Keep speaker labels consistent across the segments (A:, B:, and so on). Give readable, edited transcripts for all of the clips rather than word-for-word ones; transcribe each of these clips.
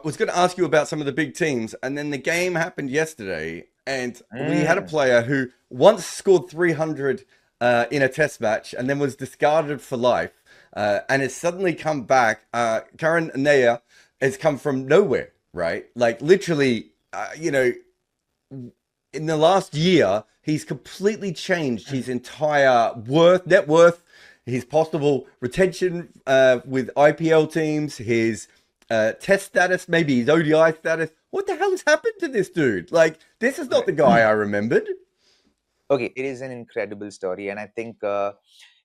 A: was going to ask you about some of the big teams, and then the game happened yesterday, and we had a
B: Mm.
A: player who once scored 300 in a test match and then was discarded for life, and has suddenly come back. Karun Nair has come from nowhere, right? Like literally, in the last year, he's completely changed his entire net worth, his possible retention with IPL teams, his test status, maybe his ODI status. What the hell has happened to this dude? Like, this is not
B: Right.
A: the guy I remembered.
B: Okay, it is an incredible story, and I think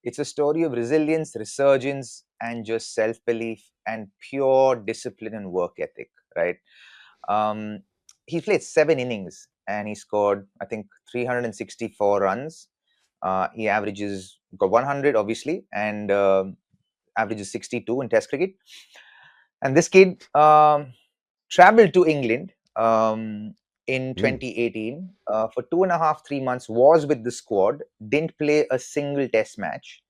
B: it's a story of resilience, resurgence, and just self-belief and pure discipline and work ethic. Right. Um, he played 7 innings and he scored, I think, 364 runs. He averages got 100, obviously, and averages 62 in Test cricket. And this kid traveled to England in
A: Mm.
B: 2018 for 2.5, 3 months, was with the squad, didn't play a single test match.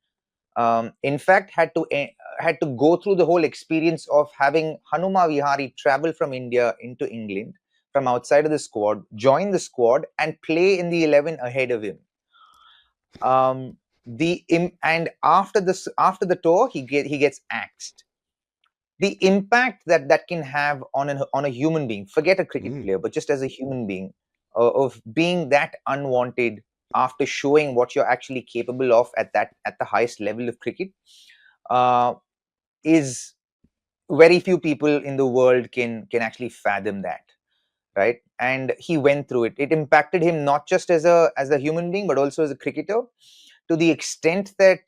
B: In fact, had to go through the whole experience of having Hanuma Vihari travel from India into England from outside of the squad, join the squad, and play in the 11 ahead of him. And after the tour, he gets axed. The impact that can have on a human being, forget a cricket
A: Mm.
B: player, but just as a human being, of being that unwanted after showing what you're actually capable of at the highest level of cricket, uh, is very few people in the world can actually fathom that, right? And he went through it. It impacted him not just as a human being, but also as a cricketer, to the extent that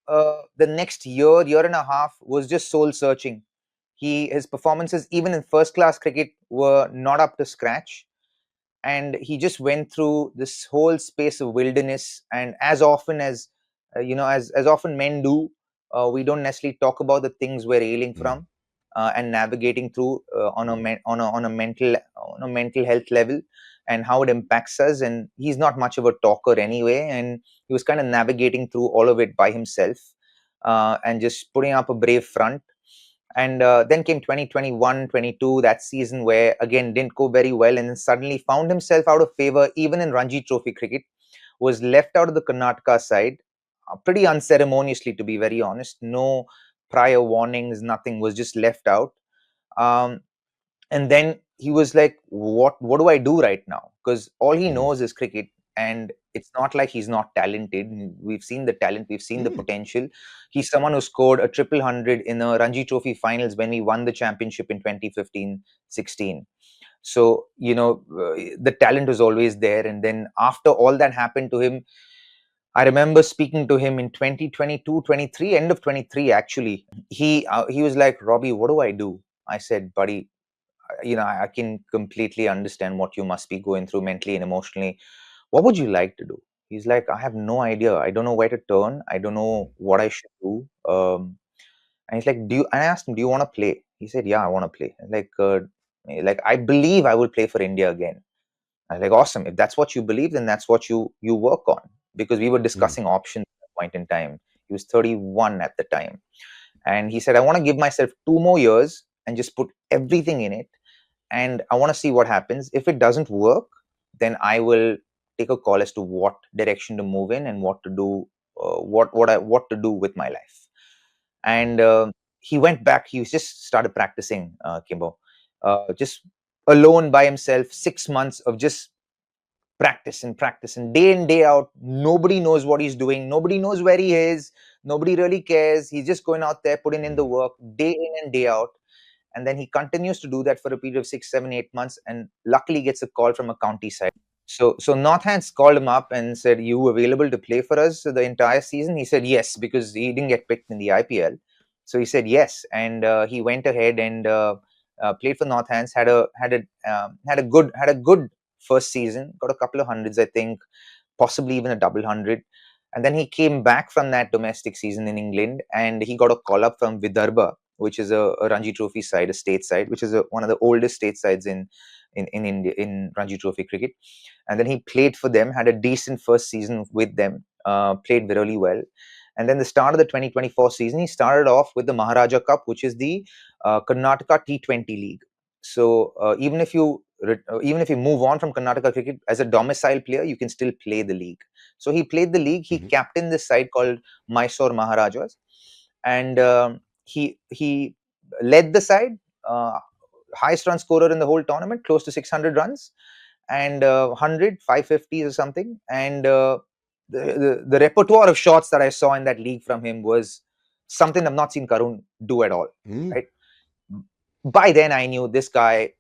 B: the next year and a half was just soul searching. His performances, even in first class cricket, were not up to scratch, and he just went through this whole space of wilderness. And as often as often men do, we don't necessarily talk about the things we're ailing
A: Mm.
B: from, and navigating through, on a mental health level, and how it impacts us. And he's not much of a talker anyway, and he was kind of navigating through all of it by himself, and just putting up a brave front. And then came 2021, 22, that season where again didn't go very well, and then suddenly found himself out of favor even in Ranji Trophy cricket. Was left out of the Karnataka side, pretty unceremoniously, to be very honest. No prior warnings, nothing, was just left out. Um, and then he was like, what do I do right now? Because all he
A: Mm.
B: knows is cricket, and it's not like he's not talented. We've seen the talent, we've seen the
A: Mm.
B: potential. He's someone who scored a triple hundred in the Ranji Trophy finals when we won the championship in 2015-16. So the talent was always there. And then after all that happened to him, I remember speaking to him in 2022, 23, end of 23 actually. He was like, Robbie, what do I do? I said, buddy, I can completely understand what you must be going through mentally and emotionally. What would you like to do? He's like, I have no idea. I don't know where to turn. I don't know what I should do. And he's like, I asked him, do you want to play? He said, yeah, I want to play. Like, I believe I will play for India again. I was like, awesome. If that's what you believe, then that's what you work on. Because we were
A: Mm.
B: discussing options at that point in time. He was 31 at the time. And he said, I want to give myself 2 more years and just put everything in it, and I want to see what happens. If it doesn't work, then I will take a call as to what direction to move in and what to do, what to do with my life. And he went back. He just started practicing, Kimber, just alone by himself. 6 months of just practice and day in day out. Nobody knows what he's doing. Nobody knows where he is. Nobody really cares. He's just going out there, putting in the
A: Mm.
B: work day in and day out. And then he continues to do that for a period of 6, 7, 8 months, and luckily gets a call from a county side. So Northants called him up and said, you available to play for us the entire season? He said yes, because he didn't get picked in the IPL. So he said yes, and he went ahead and played for Northants. Had a good first season. Got a couple of hundreds, I think, possibly even a double hundred. And then he came back from that domestic season in England, and he got a call up from Vidarbha, which is a Ranji Trophy side, a state side, which is one of the oldest state sides in India in Ranji Trophy cricket. And then he played for them, had a decent first season with them, played really well. And then the start of the 2024 season, he started off with the Maharaja Cup, which is the Karnataka T20 League. So even if you move on from Karnataka cricket as a domicile player, you can still play the league. So he played the league. He captained this side called Mysore Maharajas, and he led the side. Highest run scorer in the whole tournament, close to 600 runs, and 100, 550s or something. And the repertoire of shots that I saw in that league from him was something I've not seen Karun do at all. Right? By then, I knew this guy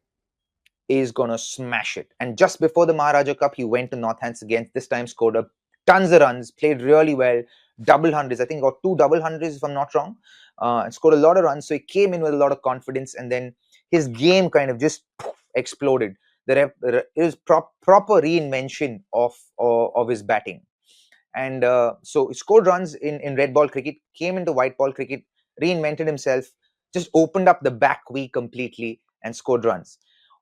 B: is going to smash it. And just before the Maharaja Cup, he went to Northants again. This time scored up tons of runs, played really well, double hundreds. I think he got 2 double hundreds, if I'm not wrong, and scored a lot of runs. So he came in with a lot of confidence, and then his game kind of just exploded. It was proper reinvention of his batting. And so he scored runs in red ball cricket, came into white ball cricket, reinvented himself, just opened up the back week completely and scored runs.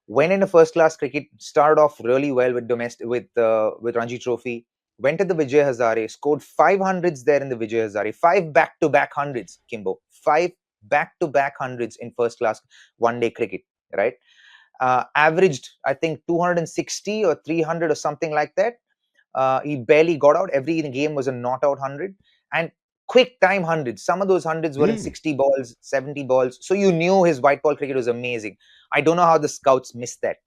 B: Went into first class cricket, started off really well with Ranji Trophy, went to the Vijay Hazare, scored 500s there in the Vijay Hazare, 5 back-to-back hundreds, Kimbo, 5 back-to-back hundreds in first class one-day cricket, right? Averaged, I think, 260 or 300 or something like that. He barely got out. Every game was a not out 100, and quick time hundreds. Some of those hundreds were in 60 balls, 70 balls. So you knew his white ball cricket was amazing. I don't know how the scouts missed that.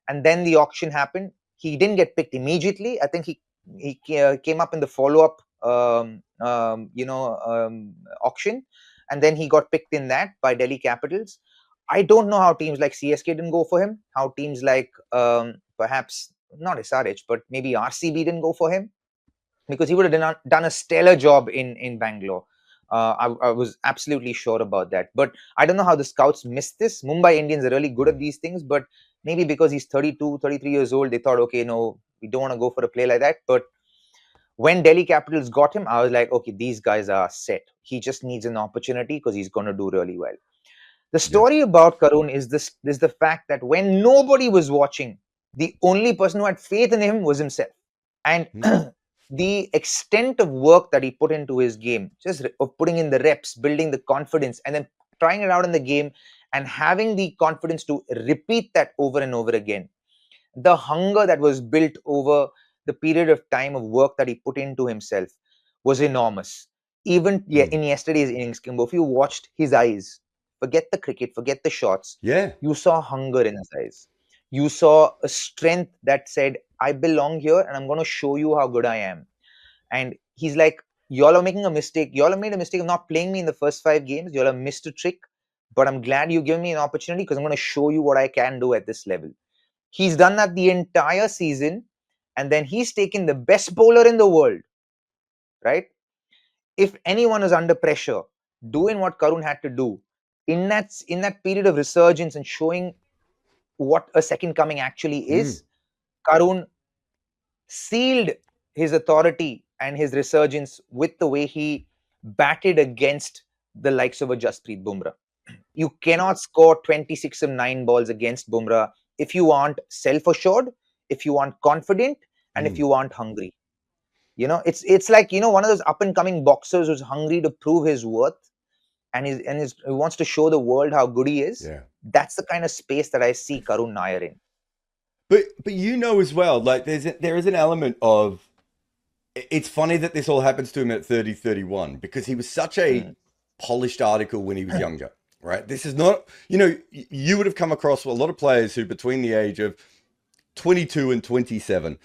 B: And then the auction happened. He didn't get picked immediately. I think he came up in the follow-up auction, and then he got picked in that by Delhi Capitals. I don't know how teams like CSK didn't go for him, how teams like perhaps not SRH, but maybe RCB didn't go for him, because he would have done a stellar job in Bangalore. I was absolutely sure about that. But I don't know how the scouts missed this. Mumbai Indians are really good at these things, but maybe because he's 32, 33 years old, they thought, okay, no, we don't want to go for a play like that. But when Delhi Capitals got him, I was like, okay, these guys are set. He just needs an opportunity because he's going to do really well. The story about Karun is the fact that when nobody was watching, the only person who had faith in him was himself. And the extent of work that he put into his game, just of putting in the reps, building the confidence, and then trying it out in the game and having the confidence to repeat that over and over again. The hunger that was built over the period of time of work that he put into himself was enormous. Even in yesterday's innings, Kimbo, if you watched his eyes, forget the cricket, forget the shots. You saw hunger in his eyes. You saw a strength that said, I belong here and I'm going to show you how good I am. And he's like, y'all are making a mistake. Y'all have made a mistake of not playing me in the first 5 games. Y'all have missed a trick. But I'm glad you give me an opportunity because I'm going to show you what I can do at this level. He's done that the entire season. And then he's taken the best bowler in the world, right? If anyone is under pressure, doing what Karun had to do, in that period of resurgence and showing what a second coming actually is, Karun sealed his authority and his resurgence with the way he batted against the likes of a Jasprit Bumrah. You cannot score 26 of 9 balls against Bumrah if you aren't self-assured, if you aren't confident, and if you aren't hungry. You know, it's like, you know, one of those up-and-coming boxers who's hungry to prove his worth and he wants to show the world how good he is. That's the kind of space that I see Karun Nair in.
A: But you know as well, like there is an element of, it's funny that this all happens to him at 30, 31, because he was such a polished article when he was younger, right? This is not, you know, you would have come across a lot of players who between the age of 22 and 27,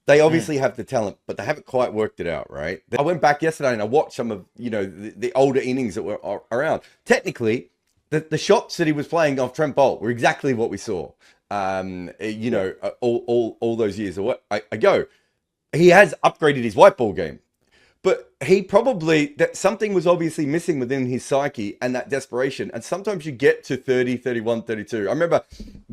A: they obviously have the talent, but they haven't quite worked it out, right? I went back yesterday and I watched some of, you know, the older innings that were around. Technically, the shots that he was playing off Trent Boult were exactly what we saw, you know, all those years ago. He has upgraded his white ball game, but he probably, that something was obviously missing within his psyche and that desperation. And sometimes you get to 30, 31, 32. I remember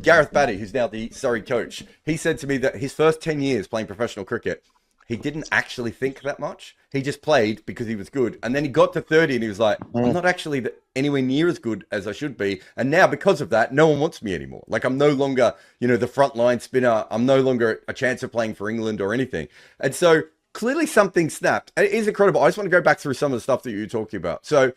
A: Gareth Batty, who's now the Surrey coach, he said to me that his first 10 years playing professional cricket, he didn't actually think that much. He just played because he was good. And then he got to 30 and he was like, I'm not actually anywhere near as good as I should be. And now because of that, no one wants me anymore. Like I'm no longer, you know, the frontline spinner. I'm no longer a chance of playing for England or anything. And so clearly something snapped. It is incredible. I just want to go back through some of the stuff that you were talking about. So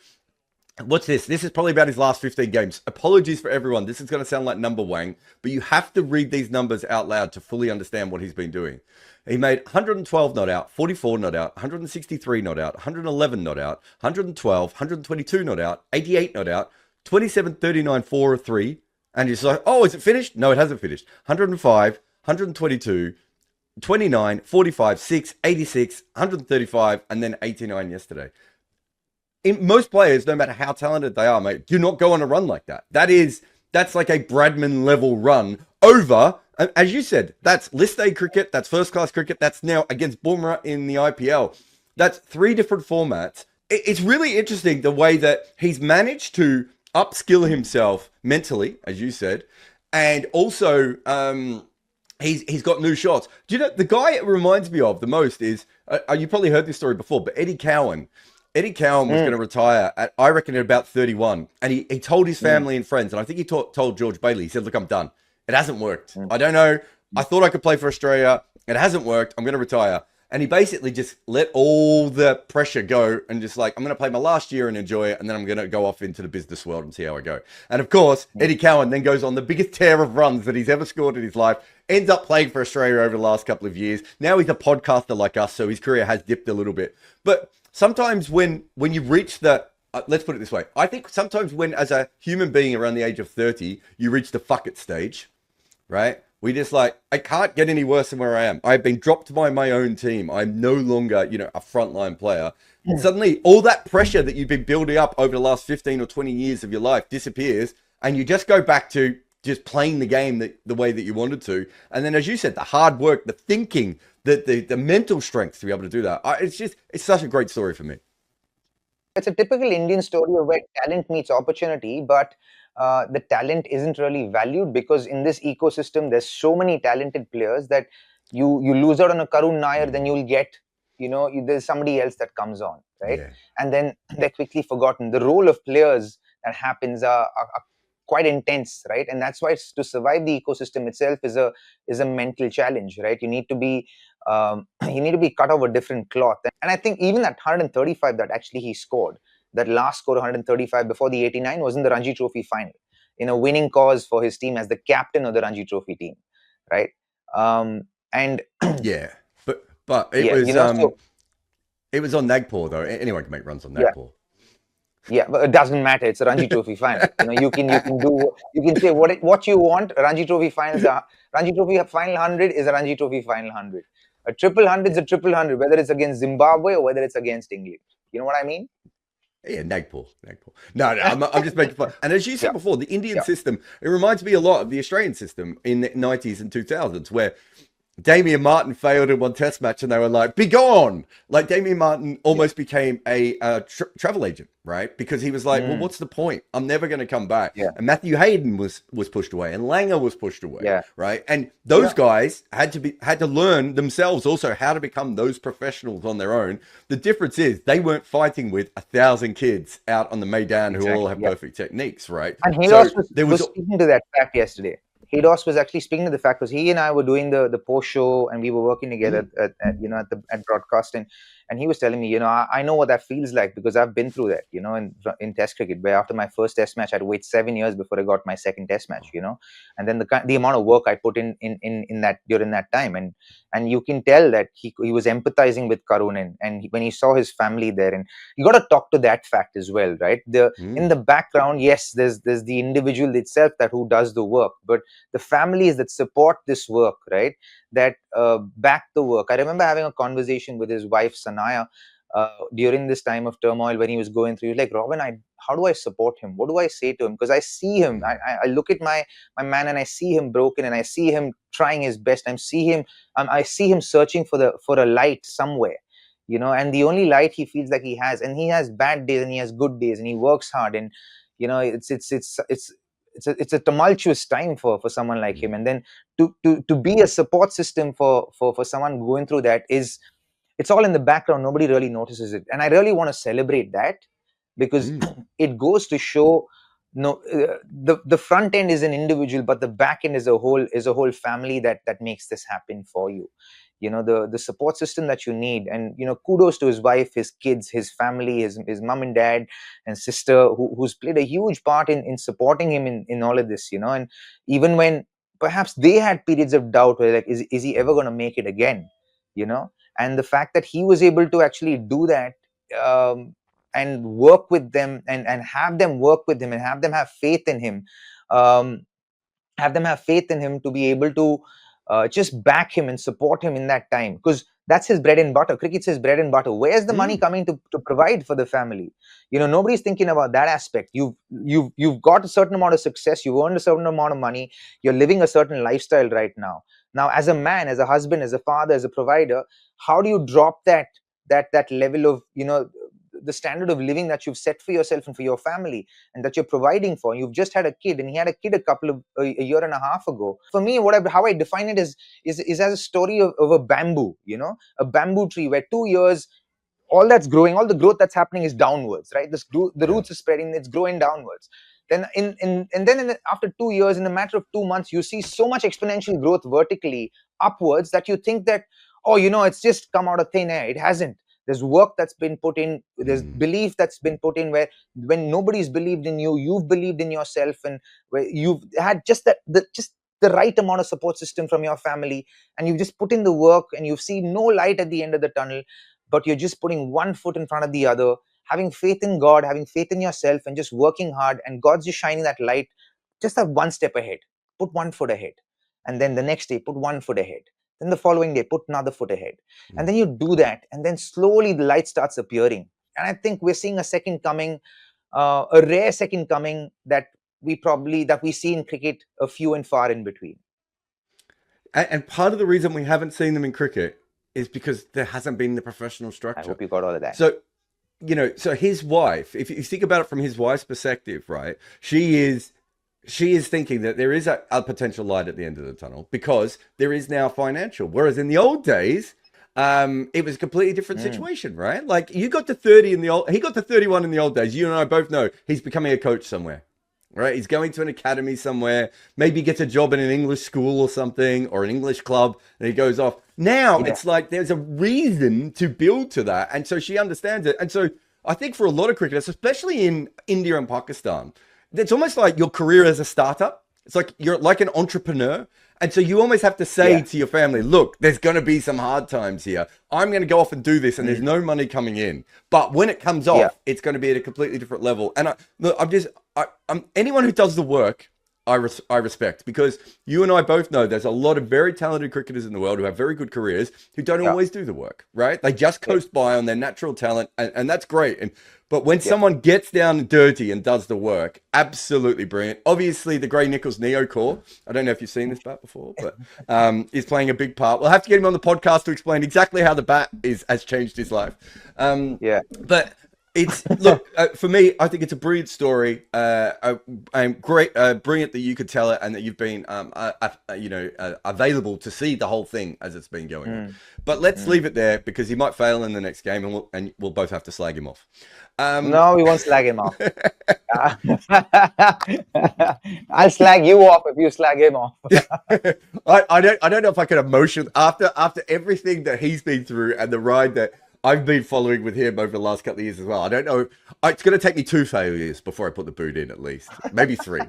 A: What's this? This is probably about his last 15 games. Apologies for everyone. This is going to sound like number wang, but you have to read these numbers out loud to fully understand what he's been doing. He made 112 not out, 44 not out, 163 not out, 111 not out, 112, 122 not out, 88 not out, 27, 39, 4 or 3. And you're like, oh, is it finished? No, it hasn't finished. 105, 122, 29, 45, 6, 86, 135, and then 89 yesterday. Most players, no matter how talented they are, mate, do not go on a run like that. That's like a Bradman level run over, as you said, that's list A cricket, that's first class cricket, that's now against Bumrah in the IPL. That's 3 different formats. It's really interesting the way that he's managed to upskill himself mentally, as you said, and also he's got new shots. Do you know the guy it reminds me of the most is you probably heard this story before, but Eddie Cowan. Eddie Cowan was going to retire at, I reckon, at about 31. And he told his family and friends, and I think he told George Bailey, he said, look, I'm done. It hasn't worked. I don't know. I thought I could play for Australia. It hasn't worked. I'm going to retire. And he basically just let all the pressure go and just like, I'm going to play my last year and enjoy it. And then I'm going to go off into the business world and see how I go. And of course, Eddie Cowan then goes on the biggest tear of runs that he's ever scored in his life, ends up playing for Australia over the last couple of years. Now he's a podcaster like us, so his career has dipped a little bit. But sometimes when you reach the, let's put it this way, I think sometimes when as a human being around the age of 30, you reach the fuck it stage, right? We just like, I can't get any worse than where I am. I've been dropped by my own team. I'm no longer, a frontline player. And suddenly all that pressure that you've been building up over the last 15 or 20 years of your life disappears. And you just go back to just playing the game the way that you wanted to. And then, as you said, the hard work, the thinking, the mental strength to be able to do that. It's such a great story for me.
B: It's a typical Indian story of where talent meets opportunity, but the talent isn't really valued because in this ecosystem, there's so many talented players that you lose out on a Karun Nair, then you'll get, there's somebody else that comes on, right?
A: Yeah.
B: And then they're quickly forgotten. The role of players that happens are quite intense, right? And that's why to survive the ecosystem itself is a mental challenge, right? You need to be cut off a different cloth. And I think even that 135 that actually he scored, that last score 135 before the 89 was in the Ranji Trophy final, in a winning cause for his team as the captain of the Ranji Trophy team, right? And
A: yeah, but it was on Nagpur though. Anyone can make runs on Nagpur.
B: Yeah, but it doesn't matter. It's a Ranji Trophy final. You can say what you want. Ranji Trophy finals are Ranji Trophy final 100 is a Ranji Trophy final 100. A triple 100 is a triple 100, whether it's against Zimbabwe or whether it's against England. You know what I mean?
A: Yeah, Nagpur. No, I'm just making fun. And as you said before, the Indian system, it reminds me a lot of the Australian system in the 90s and 2000s, where Damien Martin failed in one test match and they were like, be gone. Like Damien Martin almost became a travel agent, right? Because he was like, well, what's the point? I'm never going to come back.
B: Yeah.
A: And Matthew Hayden was pushed away and Langer was pushed away, right? And those guys had to learn themselves also how to become those professionals on their own. The difference is they weren't fighting with 1,000 kids out on the Maidan who all have perfect techniques, right?
B: And he was speaking to that fact yesterday. Hados was actually speaking to the fact because he and I were doing the post show and we were working together at broadcast and he was telling me, I know what that feels like because I've been through that, in Test cricket, where after my first Test match, I had to wait 7 years before I got my second Test match, and then the amount of work I put in that during that time, and you can tell that he was empathizing with Karun and when he saw his family there, and you got to talk to that fact as well, right? In the background, yes, there's the individual itself who does the work, but the families that support this work, right, that back the work. I remember having a conversation with his wife Sanaya during this time of turmoil when he was going through. He was like, Robin, how do I support him? What do I say to him? Because I see him. I look at my man and I see him broken and I see him trying his best. I see him searching for a light somewhere, and the only light he feels like he has, and he has bad days and he has good days and he works hard, and it's a tumultuous time for someone like him. And then to be a support system for someone going through that it's all in the background. Nobody really notices it. And I really want to celebrate that because it goes to show the front end is an individual, but the back end is a whole family that makes this happen for you. the support system that you need. And kudos to his wife, his kids, his family, his mom and dad and sister, who's played a huge part in supporting him in all of this. And even when perhaps they had periods of doubt where, like, is he ever going to make it again? And the fact that he was able to actually do that, and work with them, and have them work with him, and have them have faith in him, um, to be able to just back him and support him in that time, because that's his bread and butter. Cricket's his bread and butter. Where's the money coming to provide for the family? Nobody's thinking about that aspect. You've got a certain amount of success, you've earned a certain amount of money, you're living a certain lifestyle right now. Now, as a man, as a husband, as a father, as a provider, how do you drop that level of the standard of living that you've set for yourself and for your family, and that you're providing for? You've just had a kid, and he had a kid a year and a half ago. For me, how I define it is as a story of a bamboo, a bamboo tree, where 2 years, all that's growing, all the growth that's happening is downwards, right? The roots are spreading, it's growing downwards. Then after 2 years, in a matter of 2 months, you see so much exponential growth vertically upwards that you think that, oh, it's just come out of thin air. It hasn't. There's work that's been put in. There's belief that's been put in, where when nobody's believed in you, you've believed in yourself, and where you've had just the right amount of support system from your family, and you've just put in the work, and you've seen no light at the end of the tunnel, but you're just putting one foot in front of the other, having faith in God, having faith in yourself, and just working hard, and God's just shining that light just that one step ahead. Put 1 foot ahead, and then the next day put 1 foot ahead, then the following day put another foot ahead, and then you do that, and then slowly the light starts appearing. And I think we're seeing a second coming, a rare second coming, that we see in cricket, a few and far in between.
A: And part of the reason we haven't seen them in cricket is because there hasn't been the professional structure.
B: I hope you got all of that.
A: So, so his wife, if you think about it from his wife's perspective, right? She is thinking that there is a potential light at the end of the tunnel, because there is now financial. Whereas in the old days, it was a completely different situation, right? Like, you got to 30 he got to 31 in the old days. You and I both know he's becoming a coach somewhere, right? He's going to an academy somewhere, maybe gets a job in an English school or something, or an English club, and he goes off. Now it's like there's a reason to build to that. And so she understands it. And so I think for a lot of cricketers, especially in India and Pakistan, it's almost like your career as a startup. It's like you're like an entrepreneur. And so you almost have to say to your family, look, there's going to be some hard times here. I'm going to go off and do this, and there's no money coming in. But when it comes off, it's going to be at a completely different level. And I'm anyone who does the work, I respect, because you and I both know there's a lot of very talented cricketers in the world who have very good careers who don't always do the work, right? They just coast by on their natural talent, and that's great. But when someone gets down and dirty and does the work, absolutely brilliant. Obviously, the Gray Nichols Neo core, I don't know if you've seen this bat before, but is playing a big part. We'll have to get him on the podcast to explain exactly how the bat has changed his life. But look, for me, I think it's a brilliant story. Great, brilliant that you could tell it, and that you've been, available to see the whole thing as it's been going on. But let's leave it there, because he might fail in the next game, and we'll both have to slag him off.
B: No, we won't slag him off. I'll slag you off if you slag him off.
A: I don't know if I can emotion after everything that he's been through, and the ride that I've been following with him over the last couple of years as well. I don't know. It's going to take me 2 failures before I put the boot in, at least. Maybe 3.